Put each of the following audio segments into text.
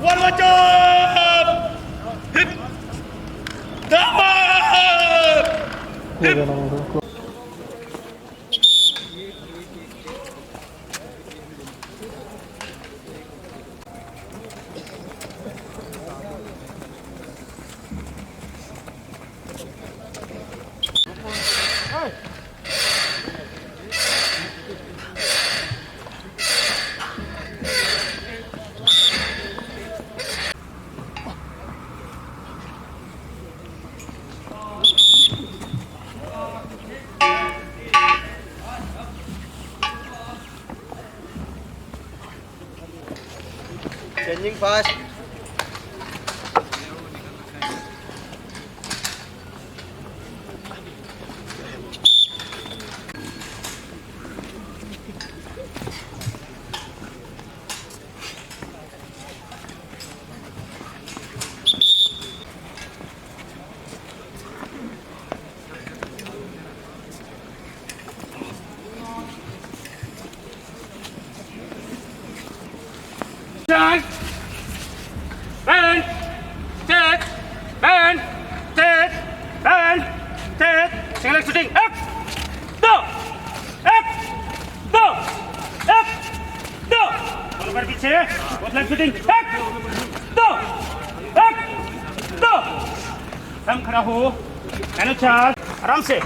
One more job! Hip! Down! Hip! Changing fast. Turn! Bend! Take! Bend! Take! Bend! Take! Single leg shooting! Up! Go! Up! Go! Up! Go! दोनों पैर पीछे both leg shooting! Up! Go! Up! Go! दम खड़ा हो मैनो चार आराम से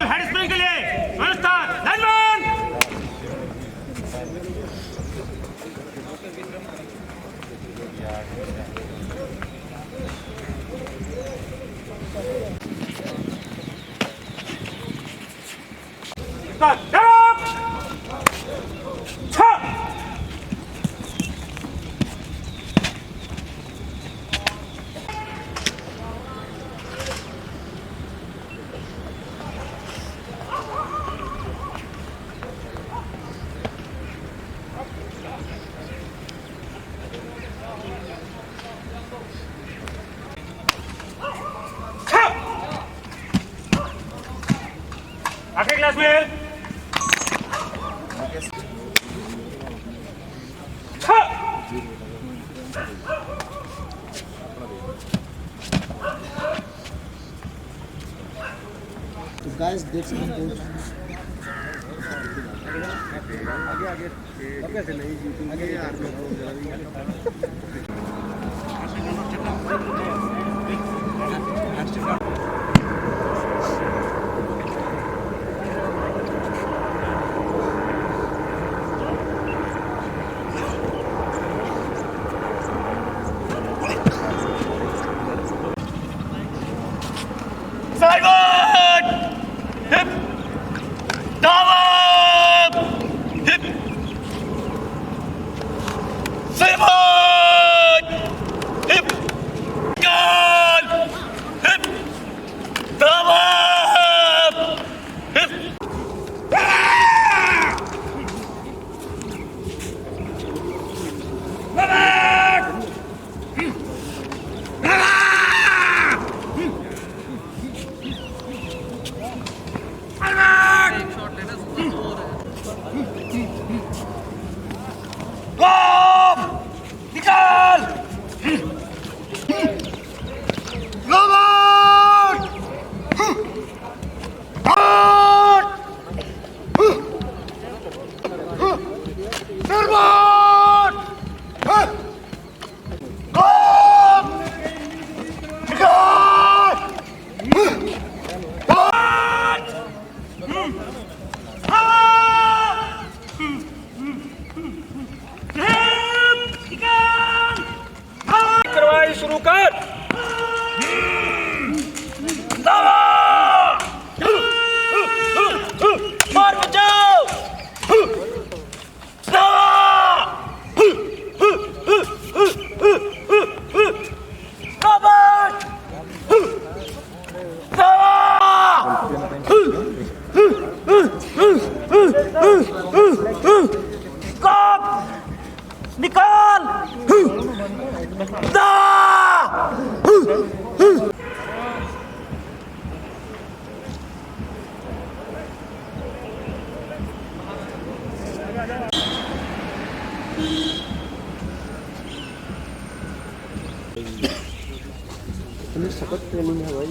head spring के लिए one star lineman Start! Up! Chop! Chop! आखिरी क्लास में So guys, did some coach. Sideward! Hip! Down! Hip! Sideward! Hip! Down! Hip! Down! Hip! निकाल करवाई शुरू कर मार बचाओ निकाल हमें सख्त ट्रेनिंग है भाई,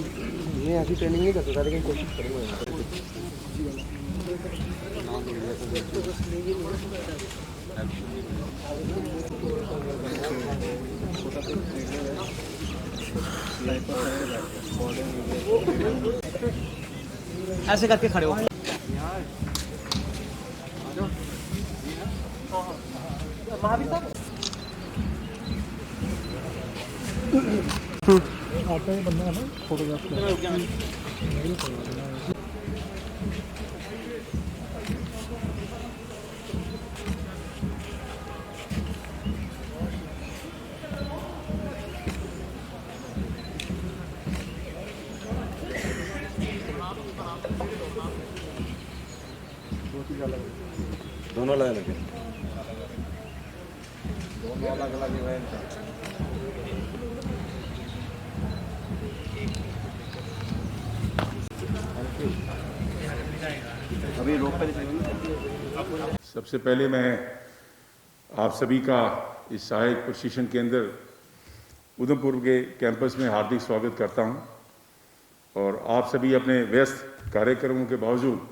मैं ऐसी ट्रेनिंग नहीं करता था लेकिन कोशिश करूँगा। ऐसे करके खड़े हो। आता है बंदा है ना फोटोग्राफ। दोनों अलग अलग है, दोनों अलग अलग इवेंट है। अभी रोक पे सबसे पहले मैं आप सभी का इस सहायक प्रशिक्षण केंद्र उधमपुर के कैंपस में हार्दिक स्वागत करता हूं और आप सभी अपने व्यस्त कार्यक्रमों के बावजूद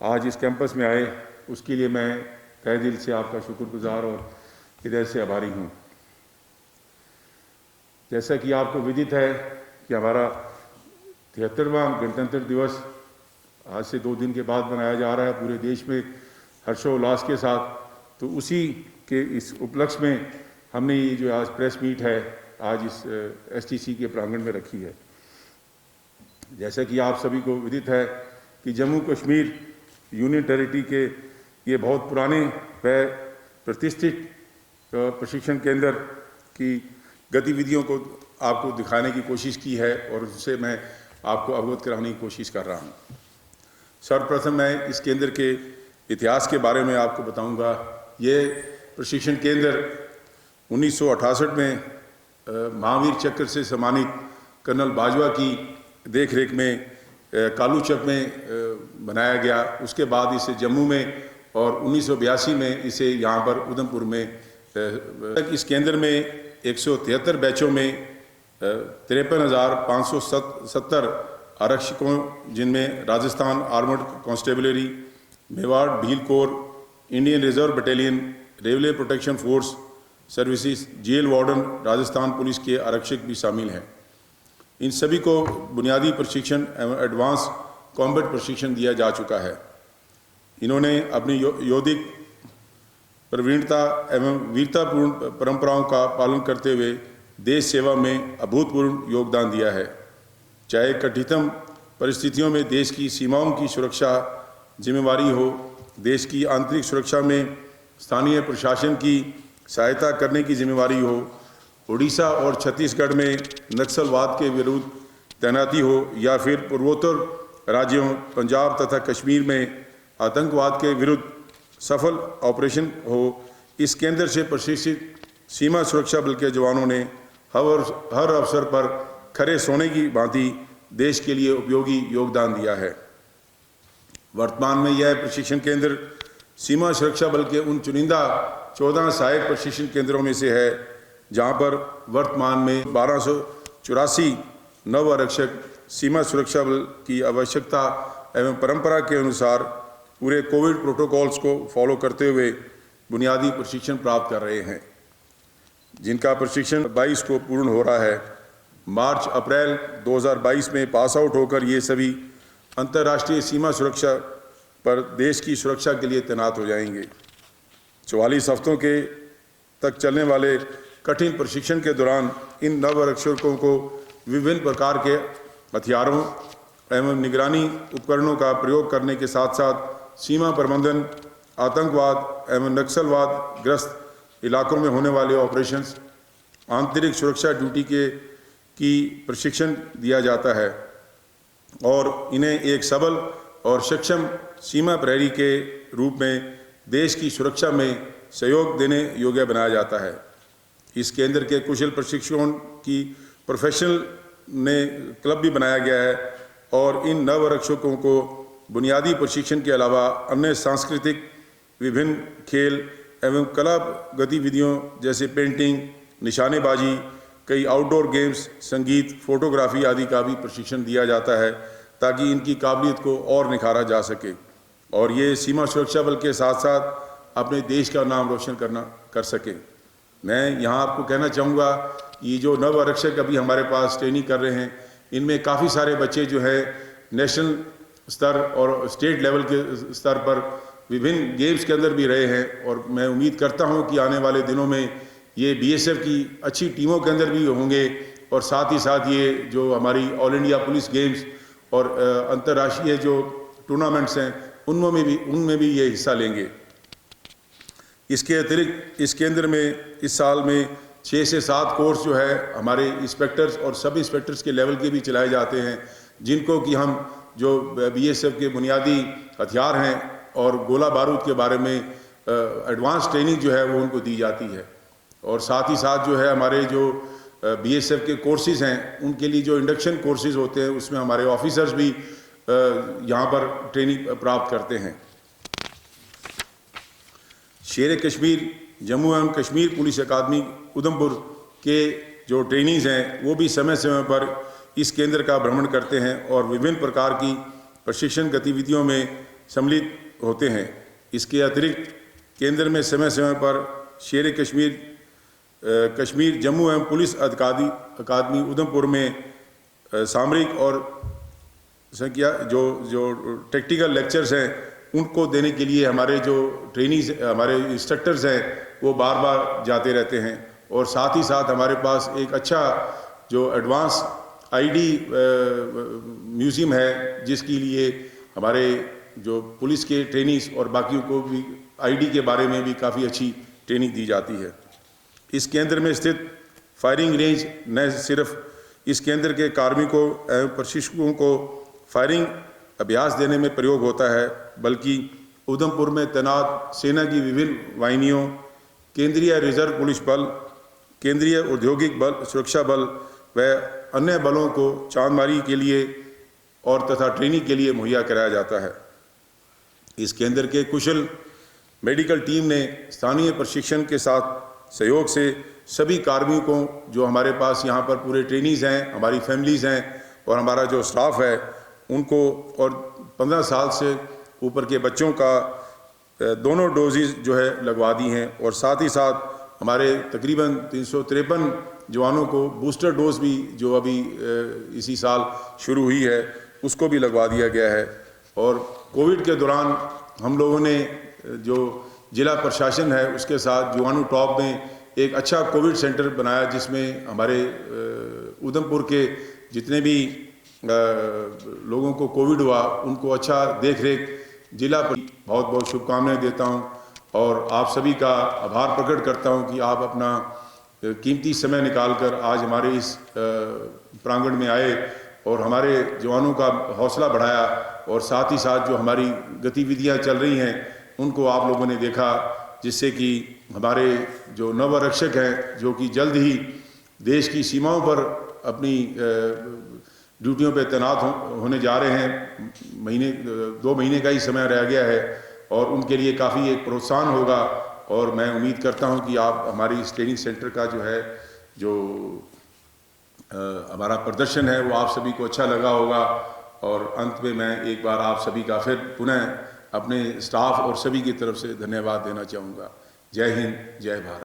आज इस कैंपस में आए, उसके लिए मैं तहे दिल से आपका शुक्रगुजार और हृदय से आभारी हूं। जैसा कि आपको विदित है कि हमारा 73वां गणतंत्र दिवस आज से 2 दिन के बाद मनाया जा रहा है पूरे देश में हर्षोल्लास के साथ। तो उसी के इस उपलक्ष्य में हमने ये जो आज प्रेस मीट है आज इस एसटीसी के प्रांगण में रखी है। जैसा कि आप सभी को विदित है कि जम्मू कश्मीर यूनियन टेरिटरी के ये बहुत पुराने व प्रतिष्ठित प्रशिक्षण केंद्र की गतिविधियों को आपको दिखाने की कोशिश की है और उससे मैं आपको अवगत कराने की कोशिश कर रहा हूँ। सर्वप्रथम मैं इस केंद्र के इतिहास के बारे में आपको बताऊंगा। ये प्रशिक्षण केंद्र 1968 में महावीर चक्र से सम्मानित कर्नल बाजवा की देखरेख में कालूचक में बनाया गया। उसके बाद इसे जम्मू में और 1982 में इसे यहाँ पर उधमपुर में इस केंद्र में 173 बैचों में 53,570 आरक्षकों, जिनमें Rajasthan armoured constabulary, Mewar Bhil corps, Indian reserve battalion, railway protection force services, jail warden, Rajasthan police के आरक्षक भी शामिल हैं। इन सभी को बुनियादी प्रशिक्षण एवं एडवांस कॉम्बैट प्रशिक्षण दिया जा चुका है। इन्होंने अपनी यौधिक प्रवीणता एवं वीरतापूर्ण परंपराओं का पालन करते हुए देश सेवा में अभूतपूर्व योगदान दिया है। चाहे कठिनतम परिस्थितियों में देश की सीमाओं की सुरक्षा जिम्मेवारी हो, देश की आंतरिक सुरक्षा में स्थानीय प्रशासन की सहायता करने की जिम्मेवारी हो, उड़ीसा और छत्तीसगढ़ में नक्सलवाद के विरुद्ध तैनाती हो, या फिर पूर्वोत्तर राज्यों पंजाब तथा कश्मीर में आतंकवाद के विरुद्ध सफल ऑपरेशन हो, इस केंद्र से प्रशिक्षित सीमा सुरक्षा बल के जवानों ने हर अवसर पर खरे सोने की भांति देश के लिए उपयोगी योगदान दिया है। वर्तमान में यह प्रशिक्षण केंद्र सीमा सुरक्षा बल के उन चुनिंदा 14 सहायक प्रशिक्षण केंद्रों में से है, जहां पर वर्तमान में 1284 नव आरक्षक सीमा सुरक्षा बल की आवश्यकता एवं परंपरा के अनुसार पूरे कोविड प्रोटोकॉल्स को फॉलो करते हुए बुनियादी प्रशिक्षण प्राप्त कर रहे हैं, जिनका प्रशिक्षण 22 को पूर्ण हो रहा है। मार्च अप्रैल 2022 में पास आउट होकर ये सभी अंतर्राष्ट्रीय सीमा सुरक्षा पर देश की सुरक्षा के लिए तैनात हो जाएंगे। 44 हफ्तों के तक चलने वाले कठिन प्रशिक्षण के दौरान इन नव आरक्षकों को विभिन्न प्रकार के हथियारों एवं निगरानी उपकरणों का प्रयोग करने के साथ साथ सीमा प्रबंधन, आतंकवाद एवं नक्सलवाद ग्रस्त इलाकों में होने वाले ऑपरेशंस, आंतरिक सुरक्षा ड्यूटी की प्रशिक्षण दिया जाता है और इन्हें एक सबल और सक्षम सीमा प्रहरी के रूप में देश की सुरक्षा में सहयोग देने योग्य बनाया जाता है। इस केंद्र के कुशल प्रशिक्षकों की प्रोफेशनल ने क्लब भी बनाया गया है और इन नव आरक्षकों को बुनियादी प्रशिक्षण के अलावा अन्य सांस्कृतिक, विभिन्न खेल एवं कला गतिविधियों जैसे पेंटिंग, निशानेबाजी, कई आउटडोर गेम्स, संगीत, फोटोग्राफी आदि का भी प्रशिक्षण दिया जाता है ताकि इनकी काबिलियत को और निखारा जा सके और ये सीमा सुरक्षा बल के साथ साथ अपने देश का नाम रोशन कर सके। मैं यहाँ आपको कहना चाहूँगा ये जो नव आरक्षक अभी हमारे पास ट्रेनिंग कर रहे हैं, इनमें काफ़ी सारे बच्चे जो है नेशनल स्तर और स्टेट लेवल के स्तर पर विभिन्न गेम्स के अंदर भी रहे हैं और मैं उम्मीद करता हूं कि आने वाले दिनों में ये बीएसएफ की अच्छी टीमों के अंदर भी होंगे और साथ ही साथ ये जो हमारी ऑल इंडिया पुलिस गेम्स और अंतर्राष्ट्रीय जो टूर्नामेंट्स हैं उनमें भी ये हिस्सा लेंगे। इसके अतिरिक्त इस केंद्र में इस साल में 6 से 7 कोर्स जो है हमारे इंस्पेक्टर्स और सब इंस्पेक्टर्स के लेवल के भी चलाए जाते हैं, जिनको कि हम जो बीएसएफ के बुनियादी हथियार हैं और गोला बारूद के बारे में एडवांस ट्रेनिंग जो है वो उनको दी जाती है। और साथ ही साथ जो है हमारे जो बीएसएफ के कोर्सेज हैं उनके लिए जो इंडक्शन कोर्सेज होते हैं उसमें हमारे ऑफिसर्स भी यहाँ पर ट्रेनिंग प्राप्त करते हैं। शेर कश्मीर जम्मू एवं कश्मीर पुलिस अकादमी उधमपुर के जो ट्रेनीज़ हैं वो भी समय समय पर इस केंद्र का भ्रमण करते हैं और विभिन्न प्रकार की प्रशिक्षण गतिविधियों में सम्मिलित होते हैं। इसके अतिरिक्त केंद्र में समय समय पर शेर कश्मीर जम्मू एवं पुलिस अकादमी उधमपुर में सामरिक और संख्या जो टेक्टिकल लेक्चर्स हैं उनको देने के लिए हमारे जो ट्रेनीज हमारे इंस्ट्रक्टर्स हैं वो बार बार जाते रहते हैं। और साथ ही साथ हमारे पास एक अच्छा जो एडवांस आईडी म्यूज़ियम है जिसके लिए हमारे जो पुलिस के ट्रेनीज और बाकियों को भी आईडी के बारे में भी काफ़ी अच्छी ट्रेनिंग दी जाती है। इस केंद्र में स्थित फायरिंग रेंज न सिर्फ इस केंद्र के कार्मिकों एवं प्रशिक्षकों को फायरिंग अभ्यास देने में प्रयोग होता है, बल्कि उधमपुर में तैनात सेना की विभिन्न वाहिनियों, केंद्रीय रिजर्व पुलिस बल, केंद्रीय औद्योगिक बल, सुरक्षा बल व अन्य बलों को चांदमारी के लिए और तथा ट्रेनिंग के लिए मुहैया कराया जाता है। इस केंद्र के कुशल मेडिकल टीम ने स्थानीय प्रशिक्षण के साथ सहयोग से सभी कार्मिकों जो हमारे पास यहाँ पर पूरे ट्रेनीज़ हैं, हमारी फैमिलीज़ हैं और हमारा जो स्टाफ है उनको और 15 साल से ऊपर के बच्चों का दोनों डोजेज जो है लगवा दी हैं और साथ ही साथ हमारे तकरीबन 353 जवानों को बूस्टर डोज भी जो अभी इसी साल शुरू हुई है उसको भी लगवा दिया गया है। और कोविड के दौरान हम लोगों ने जो जिला प्रशासन है उसके साथ जुवानू टॉप में एक अच्छा कोविड सेंटर बनाया जिसमें हमारे उधमपुर के जितने भी लोगों को कोविड हुआ उनको अच्छा देख रेख जिला पर बहुत बहुत शुभकामनाएं देता हूं और आप सभी का आभार प्रकट करता हूं कि आप अपना कीमती समय निकालकर आज हमारे इस प्रांगण में आए और हमारे जवानों का हौसला बढ़ाया और साथ ही साथ जो हमारी गतिविधियां चल रही हैं उनको आप लोगों ने देखा, जिससे कि हमारे जो नव आरक्षक हैं जो कि जल्द ही देश की सीमाओं पर अपनी ड्यूटियों पे तैनात होने जा रहे हैं। 2 महीने का ही समय रह गया है और उनके लिए काफ़ी एक प्रोत्साहन होगा और मैं उम्मीद करता हूं कि आप हमारी इस ट्रेनिंग सेंटर का जो है जो हमारा प्रदर्शन है वो आप सभी को अच्छा लगा होगा। और अंत में मैं एक बार आप सभी का फिर पुनः अपने स्टाफ और सभी की तरफ से धन्यवाद देना चाहूँगा। जय हिंद, जय भारत।